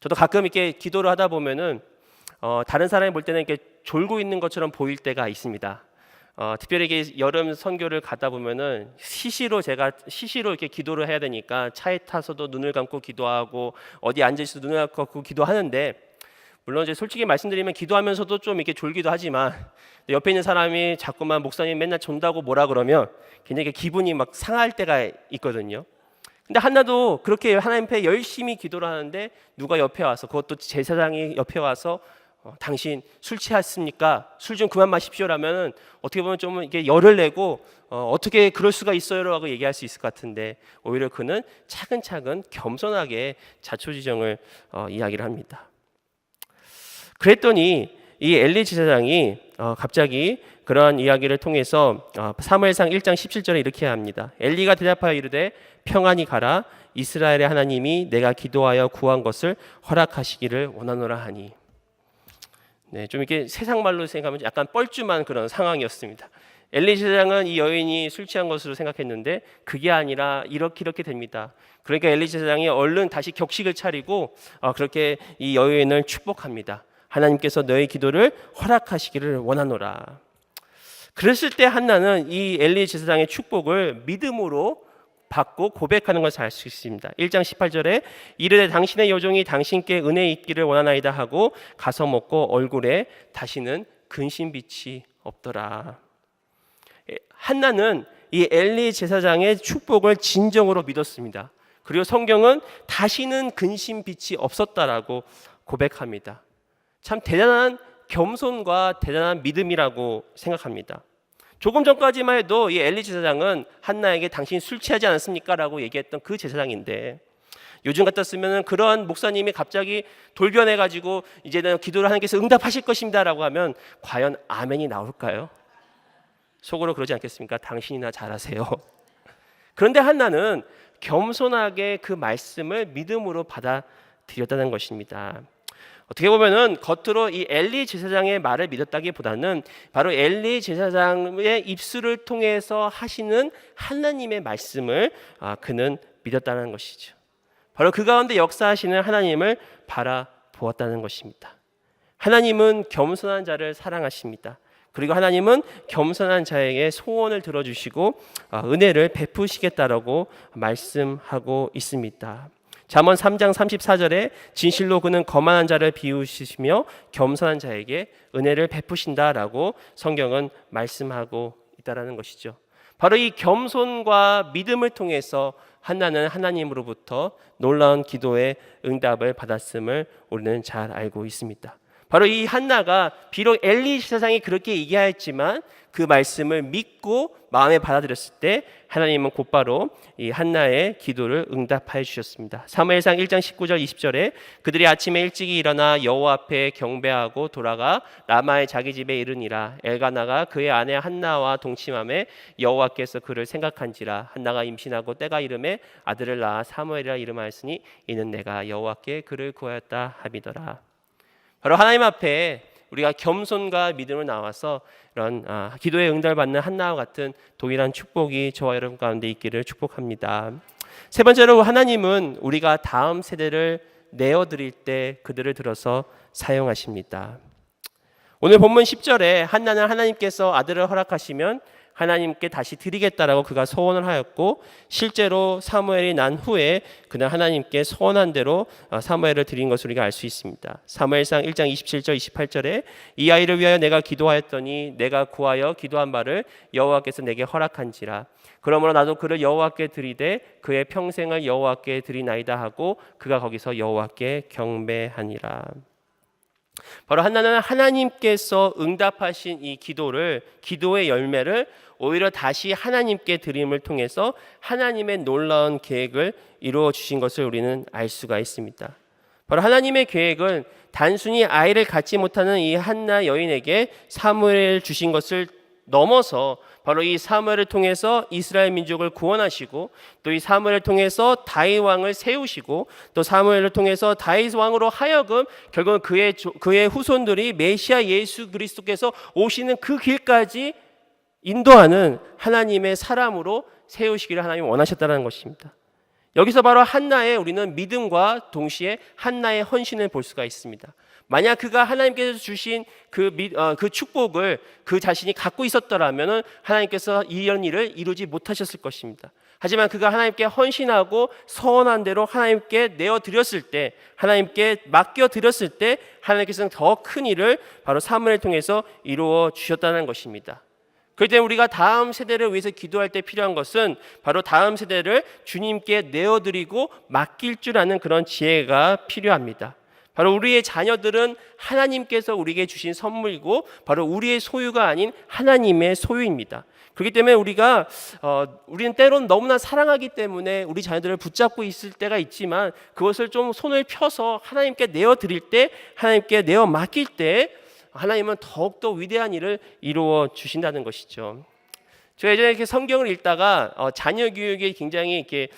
A: 저도 가끔 이렇게 기도를 하다 보면은 다른 사람이 볼 때는 이렇게 졸고 있는 것처럼 보일 때가 있습니다. 특별히 이게 여름 선교를 가다 보면은 시시로 이렇게 기도를 해야 되니까 차에 타서도 눈을 감고 기도하고 어디 앉아 있어도 눈을 감고 기도하는데, 물론 이제 솔직히 말씀드리면 기도하면서도 좀 이렇게 졸기도 하지만 옆에 있는 사람이 자꾸만 목사님 맨날 존다고 뭐라 그러면 굉장히 기분이 막 상할 때가 있거든요. 근데 한나도 그렇게 하나님 앞에 열심히 기도를 하는데 누가 옆에 와서, 그것도 제사장이 옆에 와서 당신 술 취했습니까? 술 좀 그만 마십시오라면 어떻게 보면 좀 이게 열을 내고 어떻게 그럴 수가 있어요라고 얘기할 수 있을 것 같은데, 오히려 그는 차근차근 겸손하게 자초지정을 이야기를 합니다. 그랬더니 이 엘리 제사장이 갑자기 그러한 이야기를 통해서 사무엘상 1장 17절에 이렇게 합니다. 엘리가 대답하여 이르되 평안히 가라. 이스라엘의 하나님이 내가 기도하여 구한 것을 허락하시기를 원하노라 하니. 네, 좀 이렇게 세상 말로 생각하면 약간 뻘쭘한 그런 상황이었습니다. 엘리 제사장은 이 여인이 술 취한 것으로 생각했는데 그게 아니라 이렇게 됩니다. 그러니까 엘리 제사장이 얼른 다시 격식을 차리고 그렇게 이 여인을 축복합니다. 하나님께서 너의 기도를 허락하시기를 원하노라. 그랬을 때 한나는 이 엘리 제사장의 축복을 믿음으로 받고 고백하는 것을 알 수 있습니다. 1장 18절에 이르되 당신의 여종이 당신께 은혜 있기를 원하나이다 하고 가서 먹고 얼굴에 다시는 근심빛이 없더라. 한나는 이 엘리 제사장의 축복을 진정으로 믿었습니다. 그리고 성경은 다시는 근심빛이 없었다라고 고백합니다. 참 대단한 겸손과 대단한 믿음이라고 생각합니다. 조금 전까지만 해도 이 엘리 제사장은 한나에게 당신 술 취하지 않았습니까? 라고 얘기했던 그 제사장인데, 요즘 같았으면 그런 목사님이 갑자기 돌변해가지고 이제는 기도를 하나님께서 응답하실 것입니다 라고 하면 과연 아멘이 나올까요? 속으로 그러지 않겠습니까? 당신이나 잘하세요. 그런데 한나는 겸손하게 그 말씀을 믿음으로 받아들였다는 것입니다. 어떻게 보면은 겉으로 이 엘리 제사장의 말을 믿었다기보다는 바로 엘리 제사장의 입술을 통해서 하시는 하나님의 말씀을 그는 믿었다는 것이죠. 바로 그 가운데 역사하시는 하나님을 바라보았다는 것입니다. 하나님은 겸손한 자를 사랑하십니다. 그리고 하나님은 겸손한 자에게 소원을 들어주시고 은혜를 베푸시겠다라고 말씀하고 있습니다. 잠언 3장 34절에 진실로 그는 거만한 자를 비우시며 겸손한 자에게 은혜를 베푸신다라고 성경은 말씀하고 있다라는 것이죠. 바로 이 겸손과 믿음을 통해서 한나는 하나님으로부터 놀라운 기도의 응답을 받았음을 우리는 잘 알고 있습니다. 바로 이 한나가 비록 엘리 제사장이 그렇게 얘기하였지만 그 말씀을 믿고 마음에 받아들였을 때 하나님은 곧바로 이 한나의 기도를 응답하여 주셨습니다. 사무엘상 1장 19절 20절에 그들이 아침에 일찍이 일어나 여호와 앞에 경배하고 돌아가 라마의 자기 집에 이르니라. 엘가나가 그의 아내 한나와 동침함에 여호와께서 그를 생각한지라. 한나가 임신하고 때가 이름에 아들을 낳아 사무엘이라 이름하였으니 이는 내가 여호와께 그를 구하였다 함이더라. 바로 하나님 앞에 우리가 겸손과 믿음을 나와서 이런 기도의 응답을 받는 한나와 같은 동일한 축복이 저와 여러분 가운데 있기를 축복합니다. 세 번째로 하나님은 우리가 다음 세대를 내어드릴 때 그들을 들어서 사용하십니다. 오늘 본문 10절에 한나는 하나님께서 아들을 허락하시면 하나님께 다시 드리겠다라고 그가 소원을 하였고, 실제로 사무엘이 난 후에 그는 하나님께 소원한 대로 사무엘을 드린 것을 우리가 알 수 있습니다. 사무엘상 1장 27절 28절에 이 아이를 위하여 내가 기도하였더니 내가 구하여 기도한 바를 여호와께서 내게 허락한지라. 그러므로 나도 그를 여호와께 드리되 그의 평생을 여호와께 드리나이다 하고 그가 거기서 여호와께 경배하니라. 바로 한나는 하나님께서 응답하신 이 기도의 열매를 오히려 다시 하나님께 드림을 통해서 하나님의 놀라운 계획을 이루어 주신 것을 우리는 알 수가 있습니다. 바로 하나님의 계획은 단순히 아이를 갖지 못하는 이 한나 여인에게 사무엘을 주신 것을 넘어서 바로 이 사무엘을 통해서 이스라엘 민족을 구원하시고, 또 이 사무엘을 통해서 다윗 왕을 세우시고, 또 사무엘을 통해서 다윗 왕으로 하여금 결국은 그의 후손들이 메시아 예수 그리스도께서 오시는 그 길까지 인도하는 하나님의 사람으로 세우시기를 하나님이 원하셨다는 것입니다. 여기서 바로 한나의 우리는 믿음과 동시에 한나의 헌신을 볼 수가 있습니다. 만약 그가 하나님께서 주신 그 축복을 그 자신이 갖고 있었더라면 하나님께서 이런 일을 이루지 못하셨을 것입니다. 하지만 그가 하나님께 헌신하고 서원한 대로 하나님께 내어드렸을 때, 하나님께 맡겨드렸을 때 하나님께서는 더 큰 일을 바로 사무엘을 통해서 이루어 주셨다는 것입니다. 그럴 때 우리가 다음 세대를 위해서 기도할 때 필요한 것은 바로 다음 세대를 주님께 내어드리고 맡길 줄 아는 그런 지혜가 필요합니다. 바로 우리의 자녀들은 하나님께서 우리에게 주신 선물이고 바로 우리의 소유가 아닌 하나님의 소유입니다. 그렇기 때문에 우리는 때로는 너무나 사랑하기 때문에 우리 자녀들을 붙잡고 있을 때가 있지만 그것을 좀 손을 펴서 하나님께 내어드릴 때, 하나님께 내어 맡길 때 하나님은 더욱더 위대한 일을 이루어 주신다는 것이죠. 제가 예전에 이렇게 성경을 읽다가 자녀 교육에 굉장히 이렇게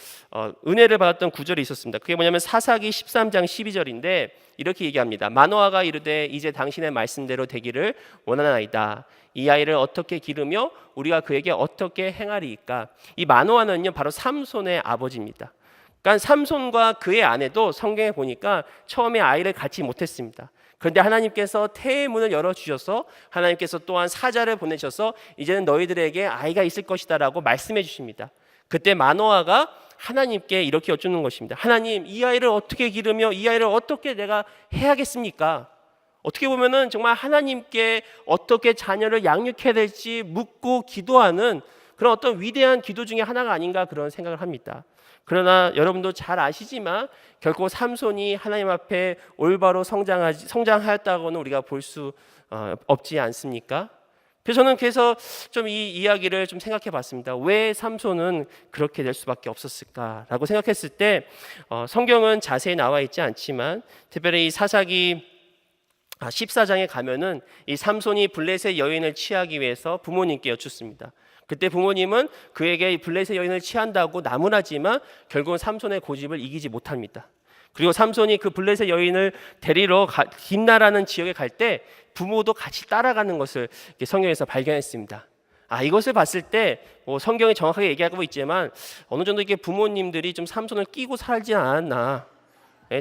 A: 은혜를 받았던 구절이 있었습니다. 그게 뭐냐면 사사기 13장 12절인데 이렇게 얘기합니다. 마노아가 이르되 이제 당신의 말씀대로 되기를 원하나이다. 이 아이를 어떻게 기르며 우리가 그에게 어떻게 행하리이까. 이 마노아는요 바로 삼손의 아버지입니다. 그러니까 삼손과 그의 아내도 성경에 보니까 처음에 아이를 갖지 못했습니다. 그런데 하나님께서 태의 문을 열어주셔서 하나님께서 또한 사자를 보내셔서 이제는 너희들에게 아이가 있을 것이다 라고 말씀해 주십니다. 그때 마노아가 하나님께 이렇게 여쭙는 것입니다. 하나님, 이 아이를 어떻게 기르며 이 아이를 어떻게 내가 해야겠습니까? 어떻게 보면은 정말 하나님께 어떻게 자녀를 양육해야 될지 묻고 기도하는 그런 어떤 위대한 기도 중에 하나가 아닌가 그런 생각을 합니다. 그러나 여러분도 잘 아시지만 결코 삼손이 하나님 앞에 올바로 성장하였다고는 우리가 볼 수 없지 않습니까? 그래서 좀 이 이야기를 좀 생각해 봤습니다. 왜 삼손은 그렇게 될 수밖에 없었을까라고 생각했을 때 성경은 자세히 나와 있지 않지만 특별히 이 사사기 14장에 가면은 이 삼손이 블레셋 여인을 취하기 위해서 부모님께 여쭙습니다. 그때 부모님은 그에게 블레셋 여인을 취한다고 나무라지만 결국은 삼손의 고집을 이기지 못합니다. 그리고 삼손이 그 블레셋 여인을 데리러 딥나라는 지역에 갈 때 부모도 같이 따라가는 것을 성경에서 발견했습니다. 이것을 봤을 때 성경이 정확하게 얘기하고 있지만 어느 정도 이렇게 부모님들이 좀 삼손을 끼고 살지 않았나.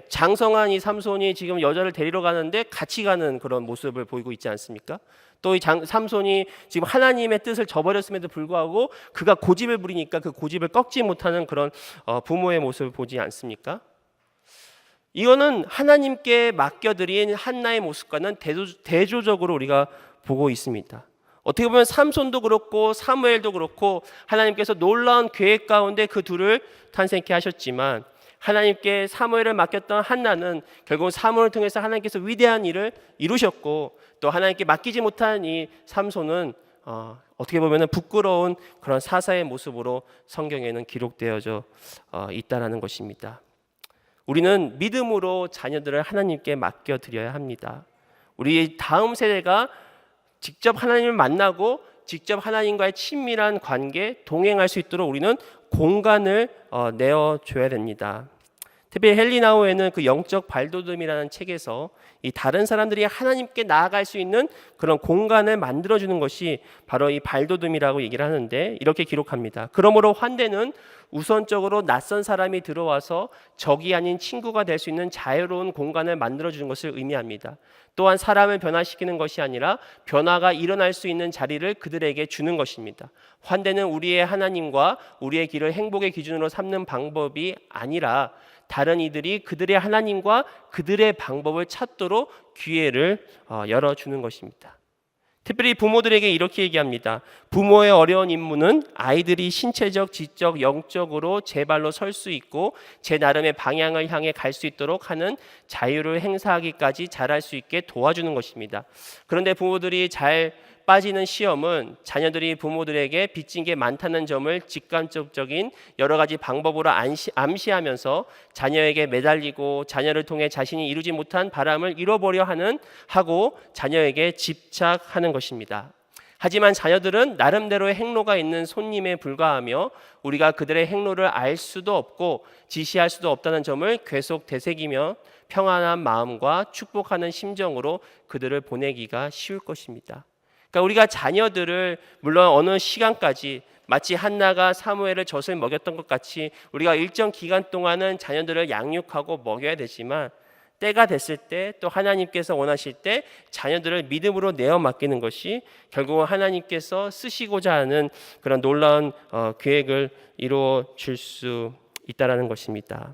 A: 장성한 이 삼손이 지금 여자를 데리러 가는데 같이 가는 그런 모습을 보이고 있지 않습니까? 또 이 삼손이 지금 하나님의 뜻을 저버렸음에도 불구하고 그가 고집을 부리니까 그 고집을 꺾지 못하는 그런 부모의 모습을 보지 않습니까? 이거는 하나님께 맡겨드린 한나의 모습과는 대조적으로 우리가 보고 있습니다. 어떻게 보면 삼손도 그렇고 사무엘도 그렇고 하나님께서 놀라운 계획 가운데 그 둘을 탄생케 하셨지만 하나님께 사무엘을 맡겼던 한나는 결국 사무엘을 통해서 하나님께서 위대한 일을 이루셨고 또 하나님께 맡기지 못한 이 삼손은 어떻게 보면 부끄러운 그런 사사의 모습으로 성경에는 기록되어져 있다라는 것입니다. 우리는 믿음으로 자녀들을 하나님께 맡겨드려야 합니다. 우리 다음 세대가 직접 하나님을 만나고 직접 하나님과의 친밀한 관계, 동행할 수 있도록 우리는 공간을 내어줘야 됩니다. 특히 헬리나우에는 그 영적 발돋움이라는 책에서 이 다른 사람들이 하나님께 나아갈 수 있는 그런 공간을 만들어주는 것이 바로 이 발돋움이라고 얘기를 하는데 이렇게 기록합니다. 그러므로 환대는 우선적으로 낯선 사람이 들어와서 적이 아닌 친구가 될 수 있는 자유로운 공간을 만들어주는 것을 의미합니다. 또한 사람을 변화시키는 것이 아니라 변화가 일어날 수 있는 자리를 그들에게 주는 것입니다. 환대는 우리의 하나님과 우리의 길을 행복의 기준으로 삼는 방법이 아니라 다른 이들이 그들의 하나님과 그들의 방법을 찾도록 기회를 열어주는 것입니다. 특별히 부모들에게 이렇게 얘기합니다. 부모의 어려운 임무는 아이들이 신체적, 지적, 영적으로 제 발로 설 수 있고 제 나름의 방향을 향해 갈 수 있도록 하는 자유를 행사하기까지 잘할 수 있게 도와주는 것입니다. 그런데 부모들이 잘 빠지는 시험은 자녀들이 부모들에게 빚진 게 많다는 점을 직간접적인 여러 가지 방법으로 암시하면서 자녀에게 매달리고 자녀를 통해 자신이 이루지 못한 바람을 이뤄보려 하고 자녀에게 집착하는 것입니다. 하지만 자녀들은 나름대로의 행로가 있는 손님에 불과하며 우리가 그들의 행로를 알 수도 없고 지시할 수도 없다는 점을 계속 되새기며 평안한 마음과 축복하는 심정으로 그들을 보내기가 쉬울 것입니다. 그러니까 우리가 자녀들을 물론 어느 시간까지 마치 한나가 사무엘을 젖을 먹였던 것 같이 우리가 일정 기간 동안은 자녀들을 양육하고 먹여야 되지만 때가 됐을 때 또 하나님께서 원하실 때 자녀들을 믿음으로 내어 맡기는 것이 결국은 하나님께서 쓰시고자 하는 그런 놀라운 계획을 이루어 줄 수 있다라는 것입니다.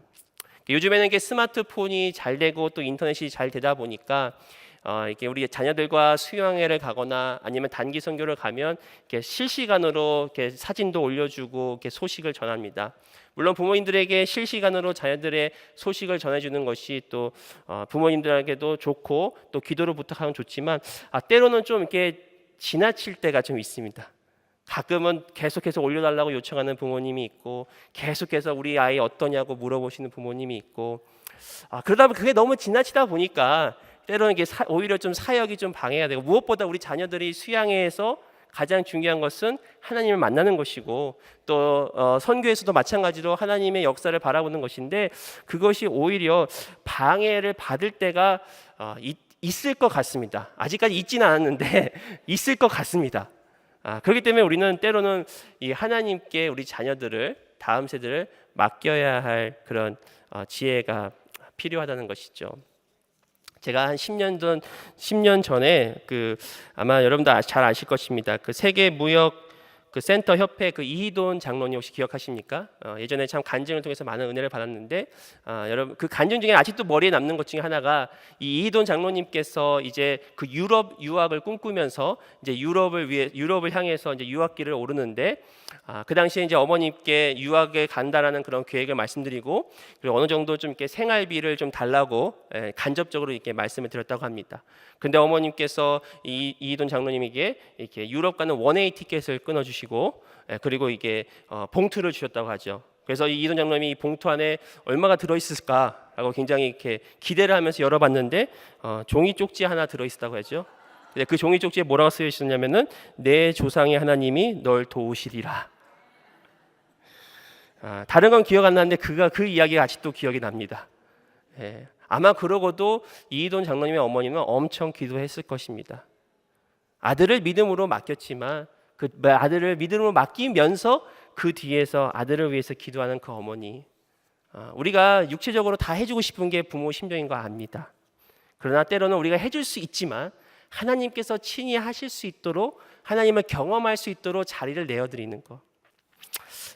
A: 요즘에는 이게 스마트폰이 잘 되고 또 인터넷이 잘 되다 보니까 이렇게 우리 자녀들과 수영회를 가거나 아니면 단기 선교를 가면 이렇게 실시간으로 이렇게 사진도 올려주고 이렇게 소식을 전합니다. 물론 부모님들에게 실시간으로 자녀들의 소식을 전해주는 것이 또 부모님들에게도 좋고 또 기도를 부탁하면 좋지만 때로는 좀 이렇게 지나칠 때가 좀 있습니다. 가끔은 계속해서 올려달라고 요청하는 부모님이 있고 계속해서 우리 아이 어떠냐고 물어보시는 부모님이 있고 그러다 보면 그게 너무 지나치다 보니까 때로는 이게 오히려 좀 사역이 좀 방해가 되고 무엇보다 우리 자녀들이 수양회에서 가장 중요한 것은 하나님을 만나는 것이고 또 선교에서도 마찬가지로 하나님의 역사를 바라보는 것인데 그것이 오히려 방해를 받을 때가 있을 것 같습니다. 아직까지 있지는 않았는데 있을 것 같습니다. 그렇기 때문에 우리는 때로는 이 하나님께 우리 자녀들을 다음 세대를 맡겨야 할 그런 지혜가 필요하다는 것이죠. 제가 한 10년 전에 아마 여러분도 잘 아실 것입니다. 그 세계 무역 센터 협회 이희돈 장로님 혹시 기억하십니까? 예전에 참 간증을 통해서 많은 은혜를 받았는데 여러분 그 간증 중에 아직도 머리에 남는 것 중에 하나가 이 이희돈 장로님께서 이제 그 유럽 유학을 꿈꾸면서 이제 유럽을 향해서 이제 유학길을 오르는데 그 당시에 이제 어머님께 유학에 간다라는 그런 계획을 말씀드리고 그리고 어느 정도 좀 이렇게 생활비를 좀 달라고 간접적으로 이렇게 말씀을 드렸다고 합니다. 근데 어머님께서 이희돈 장로님에게 이렇게 유럽 가는 원웨이 티켓을 끊어주시고 그리고 이게 봉투를 주셨다고 하죠. 그래서 이희돈 장로님이 이 봉투 안에 얼마가 들어있을까라고 굉장히 이렇게 기대를 하면서 열어봤는데 종이 쪽지 하나 들어있었다고 하죠. 근데 그 종이 쪽지에 뭐라고 쓰여 있었냐면은 내 조상의 하나님이 널 도우시리라. 다른 건 기억 안 나는데 그 이야기가 아직도 기억이 납니다. 아마 그러고도 이희돈 장로님의 어머니는 엄청 기도했을 것입니다. 아들을 믿음으로 맡겼지만 그 아들을 믿음으로 맡기면서 그 뒤에서 아들을 위해서 기도하는 그 어머니, 우리가 육체적으로 다 해주고 싶은 게 부모 심정인 거 압니다. 그러나 때로는 우리가 해줄 수 있지만 하나님께서 친히 하실 수 있도록 하나님을 경험할 수 있도록 자리를 내어드리는 것,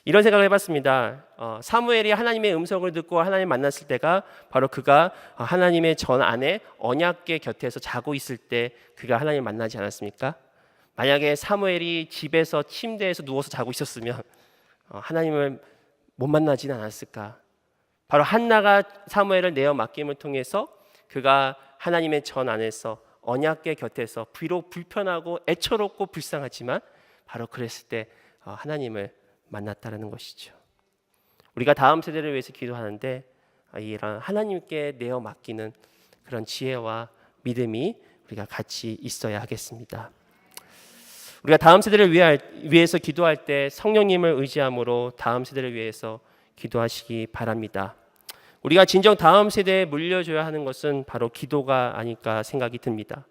A: 이런 생각을 해봤습니다. 사무엘이 하나님의 음성을 듣고 하나님 만났을 때가 바로 그가 하나님의 전 안에 언약궤 곁에서 자고 있을 때 그가 하나님 만나지 않았습니까? 만약에 사무엘이 집에서 침대에서 누워서 자고 있었으면 하나님을 못 만나지는 않았을까? 바로 한나가 사무엘을 내어 맡김을 통해서 그가 하나님의 전 안에서 언약궤 곁에서 비록 불편하고 애처롭고 불쌍하지만 바로 그랬을 때 하나님을 만났다는 것이죠. 우리가 다음 세대를 위해서 기도하는데 이런 하나님께 내어 맡기는 그런 지혜와 믿음이 우리가 같이 있어야 하겠습니다. 우리가 다음 세대를 위해서 기도할 때 성령님을 의지함으로 다음 세대를 위해서 기도하시기 바랍니다. 우리가 진정 다음 세대에 물려줘야 하는 것은 바로 기도가 아닐까 생각이 듭니다.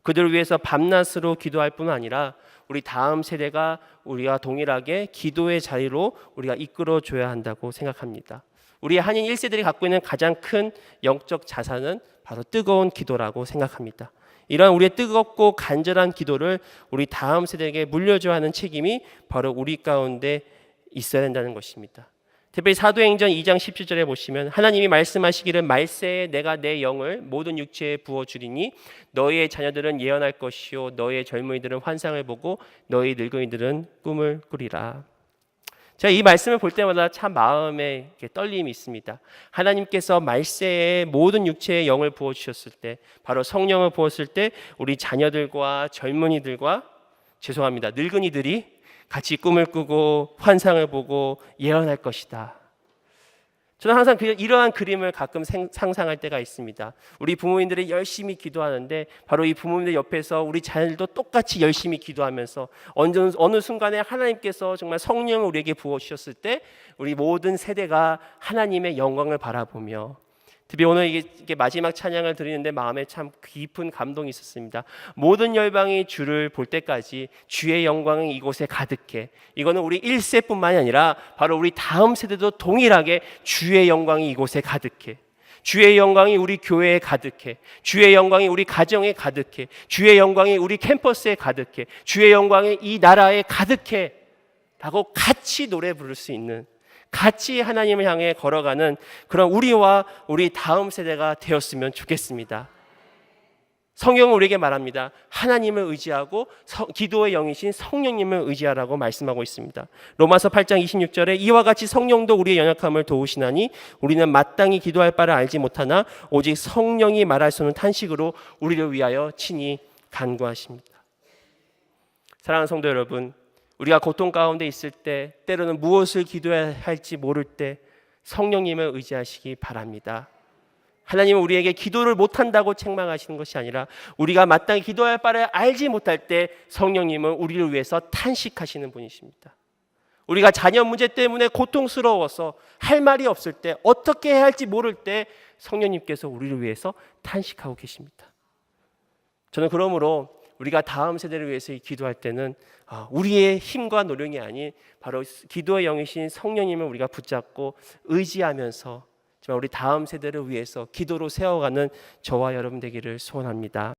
A: 그들을 위해서 밤낮으로 기도할 뿐 아니라 우리 다음 세대가 우리와 동일하게 기도의 자리로 우리가 이끌어줘야 한다고 생각합니다. 우리 한인 1세들이 갖고 있는 가장 큰 영적 자산은 바로 뜨거운 기도라고 생각합니다. 이러한 우리의 뜨겁고 간절한 기도를 우리 다음 세대에게 물려줘야 하는 책임이 바로 우리 가운데 있어야 된다는 것입니다. 특별히 사도행전 2장 17절에 보시면 하나님이 말씀하시기를 말세에 내가 내 영을 모든 육체에 부어주리니 너희의 자녀들은 예언할 것이요 너희의 젊은이들은 환상을 보고 너희 늙은이들은 꿈을 꾸리라. 제가 이 말씀을 볼 때마다 참 마음에 떨림이 있습니다. 하나님께서 말세에 모든 육체에 영을 부어주셨을 때 바로 성령을 부었을 때 우리 자녀들과 젊은이들과 늙은이들이 같이 꿈을 꾸고 환상을 보고 예언할 것이다. 저는 항상 이러한 그림을 가끔 상상할 때가 있습니다. 우리 부모님들이 열심히 기도하는데 바로 이 부모님들 옆에서 우리 자녀들도 똑같이 열심히 기도하면서 어느 순간에 하나님께서 정말 성령을 우리에게 부어주셨을 때 우리 모든 세대가 하나님의 영광을 바라보며 특히 오늘 이게 마지막 찬양을 드리는데 마음에 참 깊은 감동이 있었습니다. 모든 열방이 주를 볼 때까지 주의 영광이 이곳에 가득해. 이거는 우리 1세뿐만이 아니라 바로 우리 다음 세대도 동일하게 주의 영광이 이곳에 가득해. 주의 영광이 우리 교회에 가득해. 주의 영광이 우리 가정에 가득해. 주의 영광이 우리 캠퍼스에 가득해. 주의 영광이 이 나라에 가득해 라고 같이 노래 부를 수 있는, 같이 하나님을 향해 걸어가는 그런 우리와 우리 다음 세대가 되었으면 좋겠습니다. 성경은 우리에게 말합니다. 하나님을 의지하고 기도의 영이신 성령님을 의지하라고 말씀하고 있습니다. 로마서 8장 26절에 이와 같이 성령도 우리의 연약함을 도우시나니 우리는 마땅히 기도할 바를 알지 못하나 오직 성령이 말할 수 없는 탄식으로 우리를 위하여 친히 간구하십니다. 사랑하는 성도 여러분, 우리가 고통 가운데 있을 때, 때로는 무엇을 기도해야 할지 모를 때 성령님을 의지하시기 바랍니다. 하나님은 우리에게 기도를 못한다고 책망하시는 것이 아니라 우리가 마땅히 기도할 바를 알지 못할 때 성령님은 우리를 위해서 탄식하시는 분이십니다. 우리가 자녀 문제 때문에 고통스러워서 할 말이 없을 때, 어떻게 해야 할지 모를 때 성령님께서 우리를 위해서 탄식하고 계십니다. 저는 그러므로 우리가 다음 세대를 위해서 기도할 때는 우리의 힘과 노력이 아닌 바로 기도의 영이신 성령님을 우리가 붙잡고 의지하면서 정말 우리 다음 세대를 위해서 기도로 세워가는 저와 여러분 되기를 소원합니다.